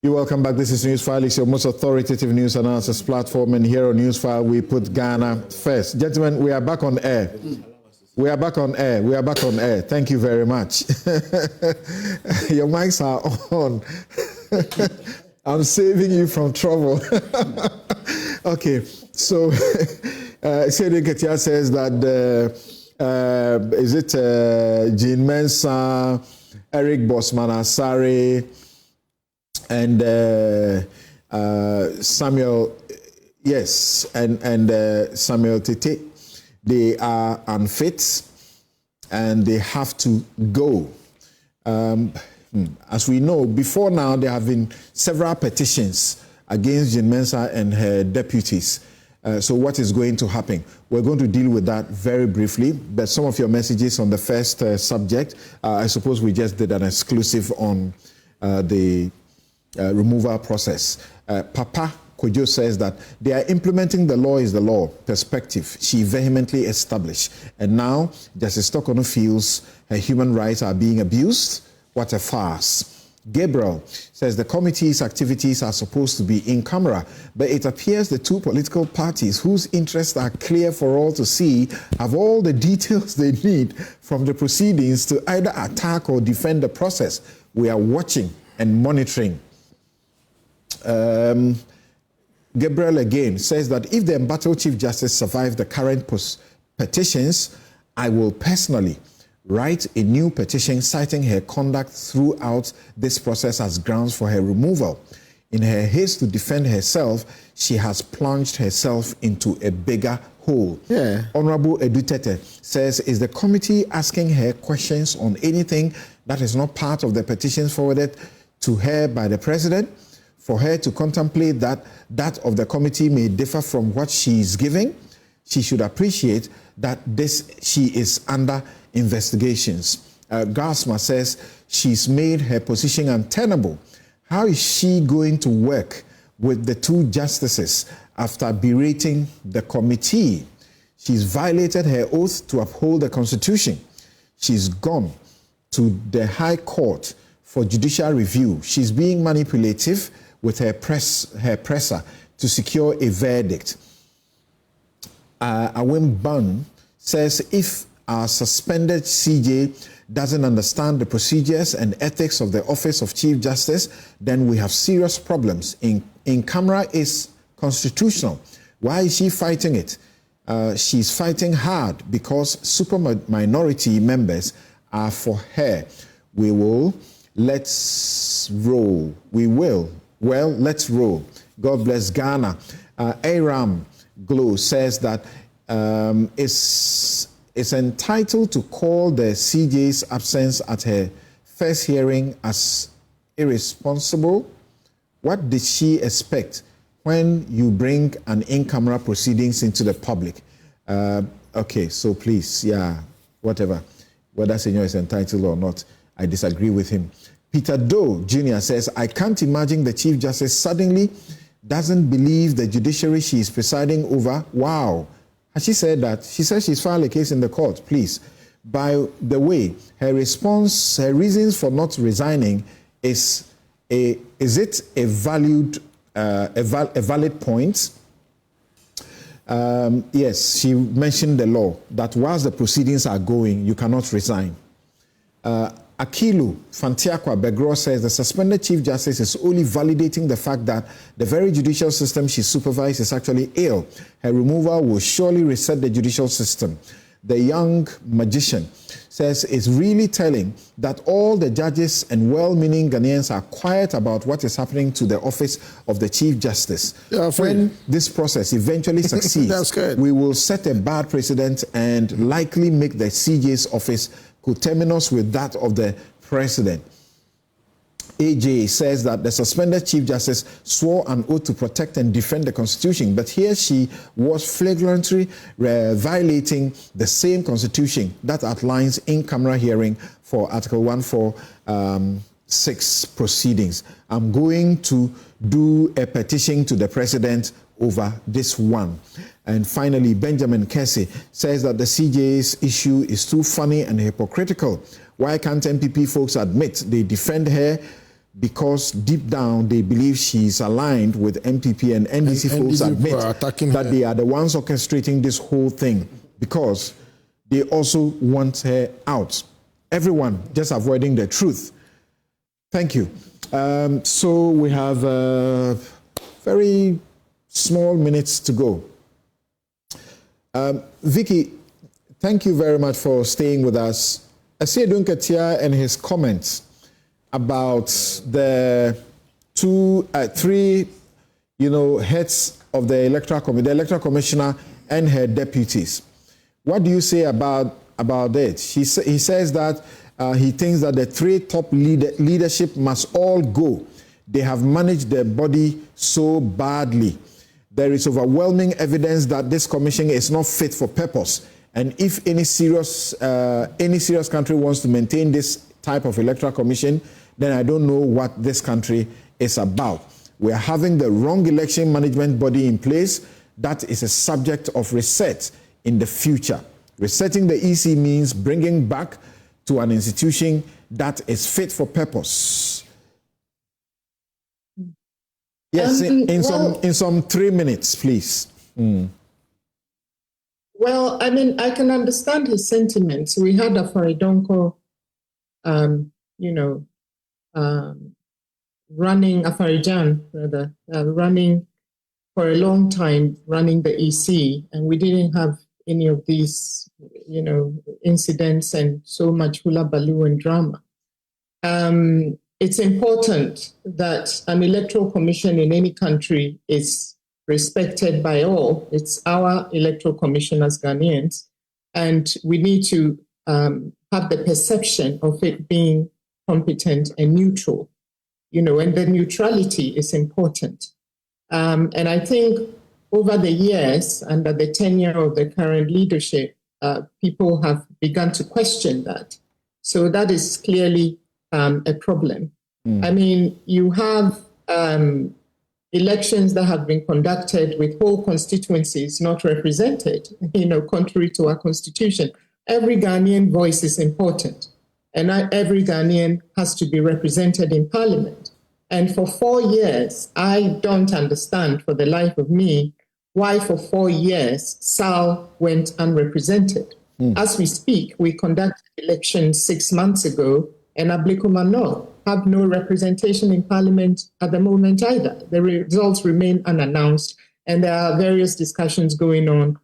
You're welcome back. This is Newsfile. It's your most authoritative news analysis platform. And here on Newsfile, we put Ghana first. Gentlemen, we are back on air. We are back on air. We are back on air. Thank you very much. Your mics are on. I'm saving you from trouble. Okay, so Sede Ketia says that is it Jean Mensah, Eric Bosman Asare, and Samuel, yes, and Samuel Tete, they are unfit and they have to go. As we know, before now, there have been several petitions against Jean Mensah and her deputies. So what is going to happen? We're going to deal with that very briefly, but some of your messages on the first subject, I suppose we just did an exclusive on the removal process. Papa Kojo says that they are implementing the law is the law perspective she vehemently established. And now Justice Tokono feels her human rights are being abused. What a farce. Gabriel says the committee's activities are supposed to be in camera, but it appears the two political parties whose interests are clear for all to see have all the details they need from the proceedings to either attack or defend the process. We are watching and monitoring. Gabriel again says that if the embattled Chief Justice survives the current petitions, I will personally write a new petition citing her conduct throughout this process as grounds for her removal. In her haste to defend herself, she has plunged herself into a bigger hole. Yeah. Honorable Edutete says, is the committee asking her questions on anything that is not part of the petitions forwarded to her by the president? For her to contemplate that of the committee may differ from what she is giving, she should appreciate that she is under investigations. Gasma says she's made her position untenable. How is she going to work with the two justices after berating the committee? She's violated her oath to uphold the Constitution. She's gone to the High Court for judicial review. She's being manipulative with her presser to secure a verdict. Awim Bun says if our suspended CJ doesn't understand the procedures and ethics of the Office of Chief Justice, then we have serious problems. In camera is constitutional. Why is she fighting it? She's fighting hard because super minority members are for her. We will. Let's roll. We will. Well, let's roll. God bless Ghana. Aram Glow says that is entitled to call the CJ's absence at her first hearing as irresponsible. What did she expect when you bring an in-camera proceedings into the public? Okay, so please, yeah, whatever. Whether Senor is entitled or not, I disagree with him. Peter Doe Jr. says, I can't imagine the Chief Justice suddenly doesn't believe the judiciary she is presiding over. Wow. Has she said that? She says she's filed a case in the court, please. By the way, her response, her reasons for not resigning is it a valid point? Yes, she mentioned the law that whilst the proceedings are going, you cannot resign. Akilu Fantiakwa Begro says the suspended Chief Justice is only validating the fact that the very judicial system she supervised is actually ill. Her removal will surely reset the judicial system. The young magician says it's really telling that all the judges and well-meaning Ghanaians are quiet about what is happening to the office of the Chief Justice. Yeah, when this process eventually succeeds, we will set a bad precedent and likely make the CJ's office coterminous with that of the president. AJ says that the suspended Chief Justice swore an oath to protect and defend the Constitution, but here she was flagrantly violating the same Constitution that outlines in-camera hearing for Article 146 proceedings. I'm going to do a petition to the president over this one. And finally, Benjamin Kessie says that the CJ's issue is too funny and hypocritical. Why can't MPP folks admit they defend her because deep down they believe she's aligned with MPP, and NDC folks admit that they are the ones orchestrating this whole thing because they also want her out. Everyone just avoiding the truth. Thank you. So we have very small minutes to go. Vicky, thank you very much for staying with us. Asiedu Nketia and his comments about the three, heads of the Electoral Commission, the Electoral Commissioner and her deputies. What do you say about it? He says that he thinks that the three top leadership must all go. They have managed their body so badly. There is overwhelming evidence that this commission is not fit for purpose. And if any serious country wants to maintain this type of electoral commission, then I don't know what this country is about. We are having the wrong election management body in place. That is a subject of reset in the future. Resetting the EC means bringing back to an institution that is fit for purpose. Yes, in some 3 minutes, please. Well, I mean, I can understand his sentiments. We had a Faridonko, running Afarijan, rather, running for a long time, running the EC, and we didn't have any of these, incidents and so much hula baloo and drama. It's important that an electoral commission in any country is respected by all. It's our electoral commission as Ghanaians, and we need to have the perception of it being competent and neutral, and the neutrality is important. And I think over the years, under the tenure of the current leadership, people have begun to question that. So that is clearly a problem. I mean, you have elections that have been conducted with whole constituencies not represented, contrary to our constitution. Every Ghanaian voice is important, and every Ghanaian has to be represented in parliament. And for 4 years, I don't understand for the life of me why for 4 years SAL went unrepresented. As we speak, we conducted elections 6 months ago, and Ablikuma have no representation in parliament at the moment either. The results remain unannounced, and there are various discussions going on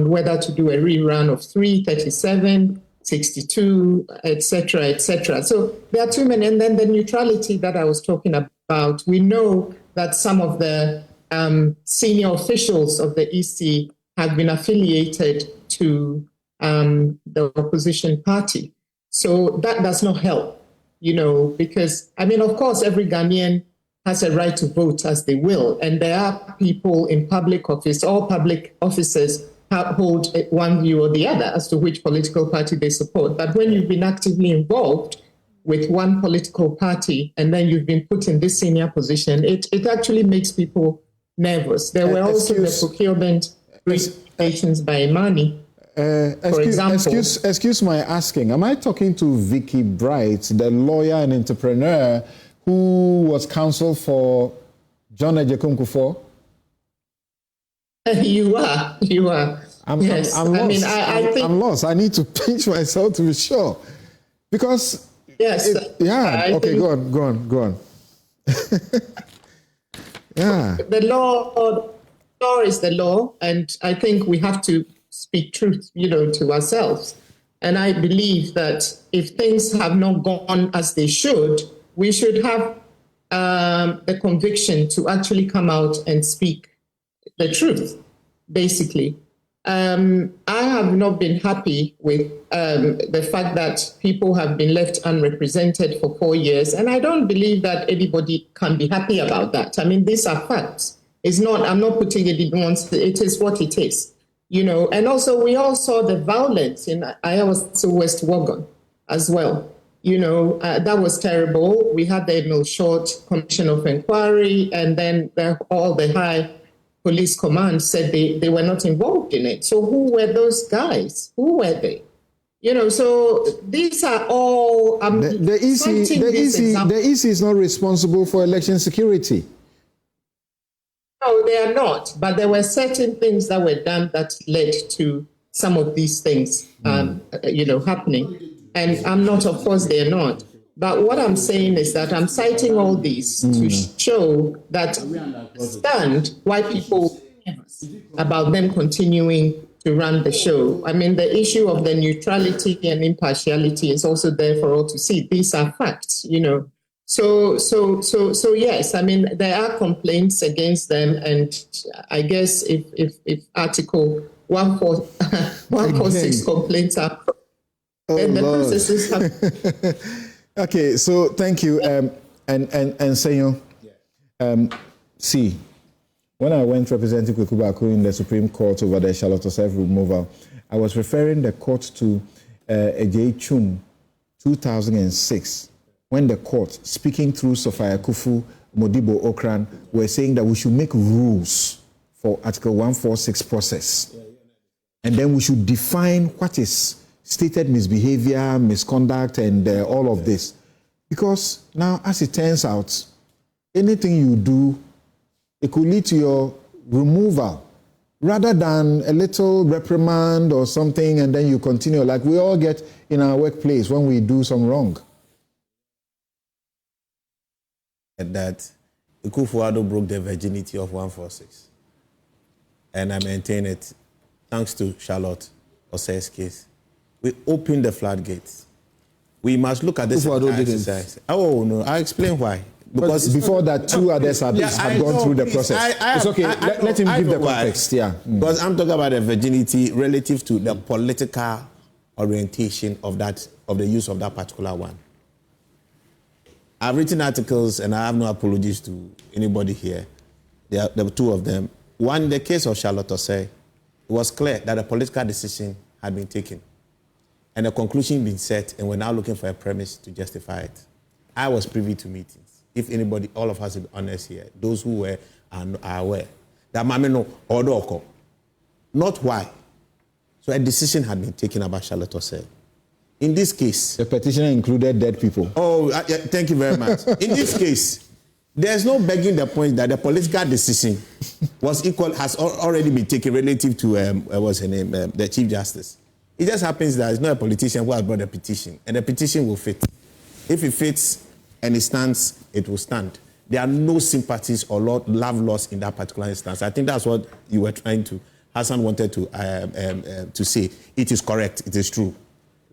whether to do a rerun of 3, 37, 62, etc., etc. So there are too many. And then the neutrality that I was talking about, we know that some of the senior officials of the EC have been affiliated to the opposition party. So that does not help, because, I mean, of course, every Ghanaian has a right to vote as they will. And there are people in public office, all public officers hold one view or the other as to which political party they support. But when you've been actively involved with one political party and then you've been put in this senior position, it actually makes people nervous. There were also the procurement registrations by Imani. For example. Excuse my asking, am I talking to Vicky Bright, the lawyer and entrepreneur who was counsel for John Ejekum Kufuor? You are. Yes. I'm lost. I mean, I think I'm lost. I need to pinch myself to be sure. Because... Yes. Okay, go on. Yeah. The law is the law, and I think we have to speak truth, to ourselves. And I believe that if things have not gone as they should, we should have the conviction to actually come out and speak the truth, basically. I have not been happy with the fact that people have been left unrepresented for 4 years, and I don't believe that anybody can be happy about that. I mean, these are facts. I'm not putting it in once. It is what it is, And also, we all saw the violence in West Wuogon as well. That was terrible. We had the Emil Short Commission of Inquiry, and then all the high police command said they were not involved in it. So who were those guys? Who were they? You know, so these are all. The EC is not responsible for election security. No, they are not. But there were certain things that were done that led to some of these things, happening. And I'm not, of course, they're not. But what I'm saying is that I'm citing all these to show that we understand why people about them continuing to run the show. I mean, the issue of the neutrality and impartiality is also there for all to see. These are facts, you know. So yes, I mean, there are complaints against them, and I guess if Article 146 complaints are, then the processes have. Okay, so thank you, and Senyo. See, when I went representing Kwekubaku in the Supreme Court over the Charlotte Osei removal, I was referring the court to Ejay Chum, 2006. When the court, speaking through Sophia Kufu, Modibo Okran, were saying that we should make rules for Article 146 process. And then we should define what is stated misbehavior, misconduct, and all of this. Because now, as it turns out, anything you do, it could lead to your removal, rather than a little reprimand or something, and then you continue, like we all get in our workplace when we do some wrong. That Akufo-Addo broke the virginity of 146. And I maintain it thanks to Charlotte Osei's case. We opened the floodgates. We must look at this exercise. Oh, no, I'll explain why. Because before that, two others have gone through the process. It's okay, let him give the context. Yeah. Because I'm talking about the virginity relative to the political orientation of the use of that particular one. I've written articles, and I have no apologies to anybody here. There were two of them. One, in the case of Charlotte Osei, it was clear that a political decision had been taken and a conclusion been set, and we're now looking for a premise to justify it. I was privy to meetings. If anybody, all of us are honest here, those who were are aware that Mameno Odoko, not why. So a decision had been taken about Charlotte Osei. In this case, the petitioner included dead people. Oh, thank you very much. In this case, there's no begging the point that the political decision has already been taken relative to what's her name, the Chief Justice. It just happens that it's not a politician who has brought a petition, and the petition will fit. If it fits and it stands, it will stand. There are no sympathies or love lost in that particular instance. I think that's what you were trying to. Hassan wanted to say. It is correct. It is true.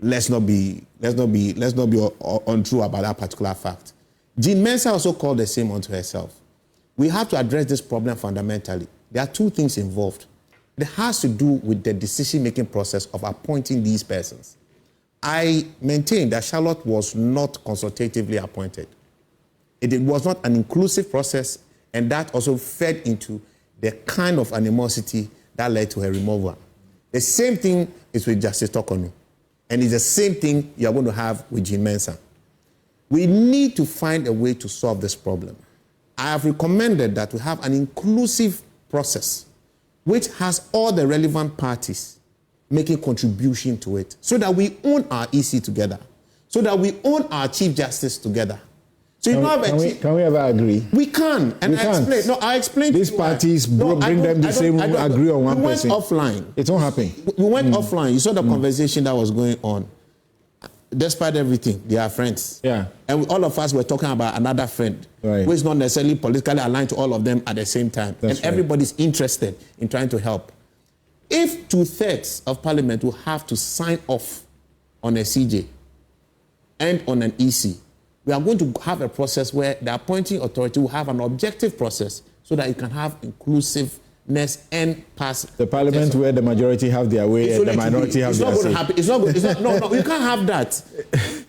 Let's not be untrue about that particular fact. Jean Mensa also called the same unto herself. We have to address this problem fundamentally. There are two things involved. It has to do with the decision-making process of appointing these persons. I maintain that Charlotte was not consultatively appointed. It was not an inclusive process, and that also fed into the kind of animosity that led to her removal. The same thing is with Justice Tokonu. And it's the same thing you're going to have with Jean Mensa. We need to find a way to solve this problem. I have recommended that we have an inclusive process which has all the relevant parties making contribution to it, so that we own our EC together, so that we own our Chief Justice together. So can we ever agree? We can. And I explained. These parties bring them the same room, agree on one person. We went offline. It won't happen. We went offline. You saw the conversation that was going on. Despite everything, they are friends. Yeah. And all of us were talking about another friend, right, who is not necessarily politically aligned to all of them at the same time. That's and everybody's interested in trying to help. If 2/3 of Parliament will have to sign off on a CJ and on an EC, we are going to have a process where the appointing authority will have an objective process so that it can have inclusiveness and pass. The Parliament where the majority have their way and the minority have their say. It's not going to happen. No, you can't have that.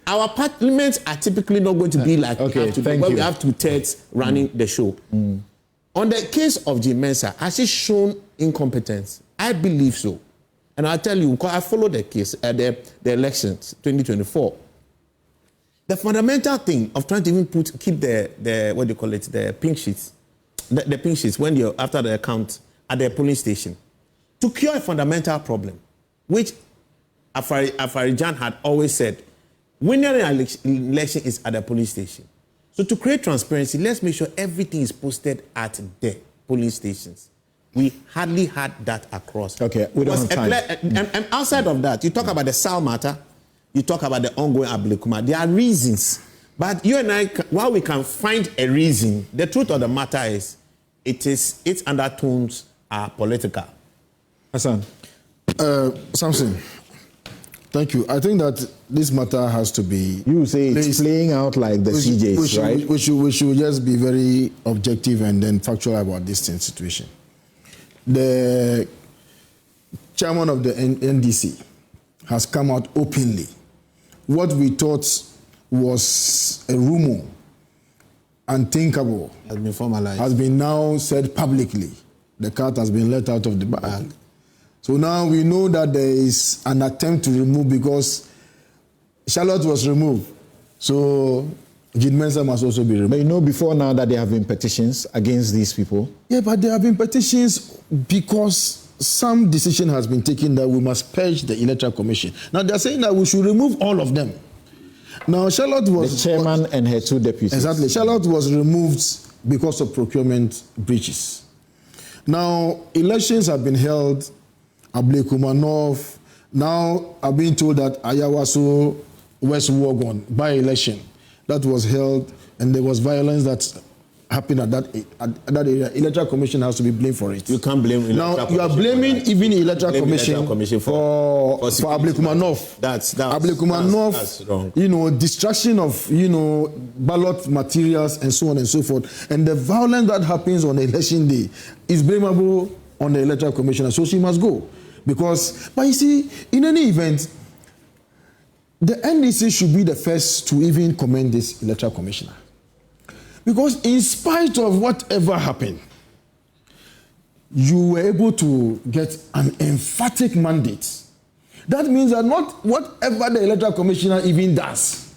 Our parliaments are typically not going to be like we have to be, where we have 2/3 running the show. On the case of Jean Mensa, has she shown incompetence? I believe so. And I'll tell you, because I followed the case at the elections, 2024. The fundamental thing of trying to even keep the pink sheets, the pink sheets when you're after the account at the polling station, to cure a fundamental problem, which Afarijan had always said, winning an election is at the police station. So to create transparency, let's make sure everything is posted at the police stations. We hardly had that across. Okay, we don't have time. And outside of that, you talk about the Sal matter, you talk about the ongoing Ablekuma. There are reasons. But you and I, while we can find a reason, the truth of the matter is, its undertones are political. Hassan. Samson, thank you. I think that this matter has to be... You say it's playing out like the CJs, right? We should just be very objective and then factual about this situation. The chairman of the NDC has come out openly. What we thought was a rumor, unthinkable, Has been formalized. has been now said publicly. The cat has been let out of the bag. So now we know that there is an attempt to remove, because Charlotte was removed. So Jude Mensah must also be removed. But you know before now that there have been petitions against these people? Yeah, but there have been petitions because some decision has been taken that we must purge the Electoral Commission. Now they're saying that we should remove all of them. Now Charlotte was... The chairman and her two deputies. Exactly. Charlotte was removed because of procurement breaches. Now, elections have been held, Ablekuma North. Now, I've been told that Ayawaso West Wogon by-election that was held, and there was violence that happened at that area. Electoral Commission has to be blamed for it. You can't blame Electoral Now, Commission. you are blaming even Electoral Commission for Ablekuma North. That's Ablekuma North, that's wrong. Destruction of, ballot materials and so on and so forth. And the violence that happens on election day is blameable on the Electoral Commission, so she must go. But you see, in any event, the NDC should be the first to even commend this Electoral Commissioner. Because in spite of whatever happened, you were able to get an emphatic mandate. That means that not whatever the Electoral Commissioner even does.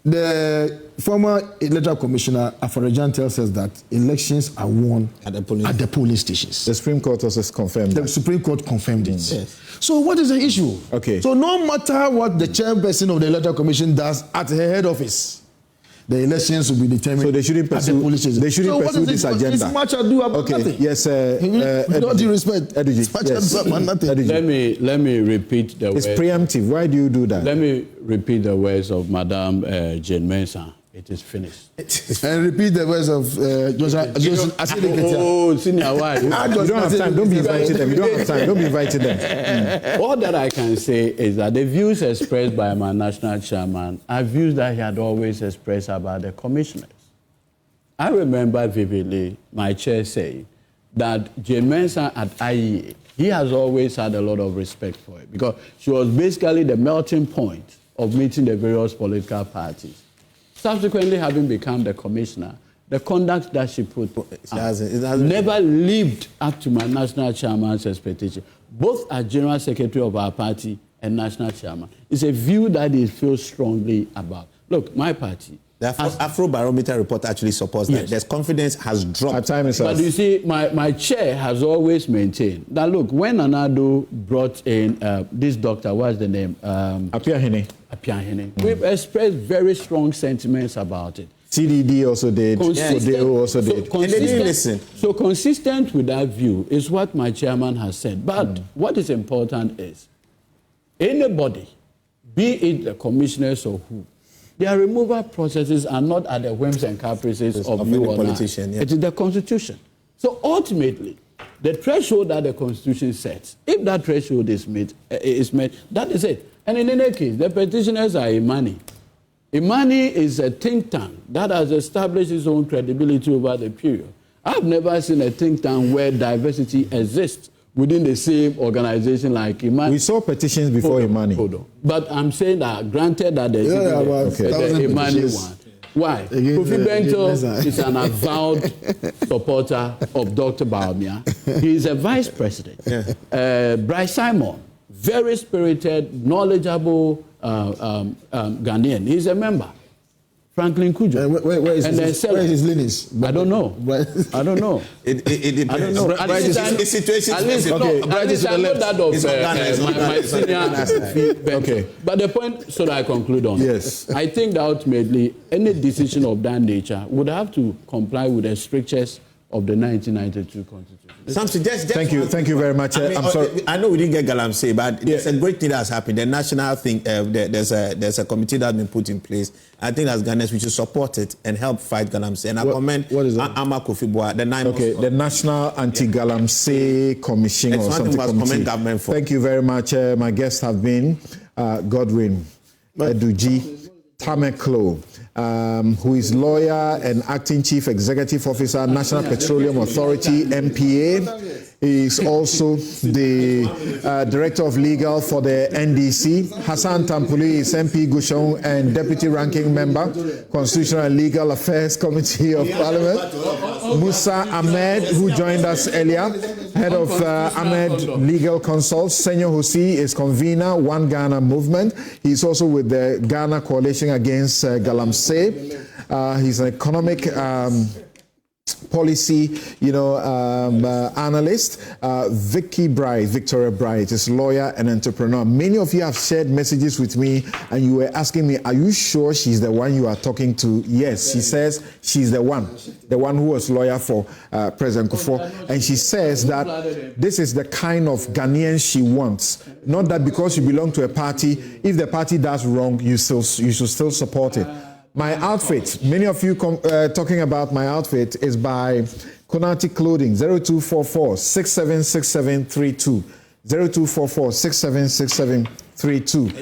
The former Electoral Commissioner, Afarijan, tells us that elections are won at the polling stations. The Supreme Court also confirmed The that. Supreme Court confirmed it. Yes. So what is the issue? Okay. So no matter what the chairperson of the Electoral Commission does at her head office, the elections will be determined. So they shouldn't pursue, this agenda. It's much ado about nothing. Yes, with all due respect, it's much ado about nothing. Let me repeat the words. It's preemptive. Why do you do that? Let me repeat the words of Madame Jane Mensah. It is finished. And repeat the words of Joseph. Oh, senior wife. You don't have time. Don't be inviting them. You don't have time. Don't be inviting them. All that I can say is that the views expressed by my national chairman are views that he had always expressed about the commissioners. I remember vividly my chair saying that Jane Mensah at IEA, he has always had a lot of respect for it because she was basically the melting point of meeting the various political parties. Subsequently, having become the commissioner, the conduct that she put never lived up to my national chairman's expectation, both as general secretary of our party and national chairman. It's a view that he feels strongly about. Look, my party... The Afrobarometer report actually supports that. There's confidence has dropped. Our time is up. But you see, my chair has always maintained that, look, when Anado brought in this doctor, what's the name? Apiahene. We've expressed very strong sentiments about it. CDD also did. Odeo also did. And they didn't listen. So consistent with that view is what my chairman has said. But what is important is anybody, be it the commissioners or who, their removal processes are not at the whims and caprices of you or politician. Yeah. It is the Constitution. So ultimately, the threshold that the Constitution sets, if that threshold is met, that is it. And in any case, the petitioners are Imani. Imani is a think tank that has established its own credibility over the period. I've never seen a think tank where diversity exists within the same organization like Imani. We saw petitions before Imani. But I'm saying that, granted that there's the Imani one. Why? Kofi Bento is an avowed supporter of Dr. Baumia. He is a vice president. Bryce Simon, very spirited, knowledgeable Ghanaian. He's a member. Franklin Kujo. Where is and his lineage? I don't know. I don't know. It depends. I don't know. At least the situation at least, specific. no, at least I know that of my senior. Okay. But the point, so that I conclude on. Yes. I think that ultimately any decision of that nature would have to comply with the strictures of the 1992 Constitution. Something, just Thank you very much. I'm sorry. I know we didn't get Galamsey, but there's a great thing that's happened. The national thing, there's a committee that's been put in place. I think as Ghanaians we should support it and help fight Galamsey. And I commend Ama Kofi Boa, the 9 Okay, the National Anti-Galamsey Commission or something committee. Thank you very much. My guests have been Godwin Eduji Tameklo, who is lawyer and acting chief executive officer, National Petroleum Authority, NPA. He is also the director of legal for the NDC. Hassan Tampuli is MP Gushon and deputy ranking member, Constitutional and Legal Affairs Committee of Parliament. Musa Ahmed, who joined us earlier, head of Ahmed Legal Consults. Senyo Husi is convener, One Ghana Movement. He's also with the Ghana Coalition Against Galamsey. He's an economic policy, analyst. Victoria Bright is lawyer and entrepreneur. Many of you have shared messages with me and you were asking me, are you sure she's the one you are talking to? Yes, she says she's the one who was lawyer for President Kufuor. And she says that this is the kind of Ghanaian she wants. Not that because you belong to a party, if the party does wrong, you should still support it. My outfit, many of you talking about my outfit, is by Konati Clothing, 0244 676732. 0244 676732.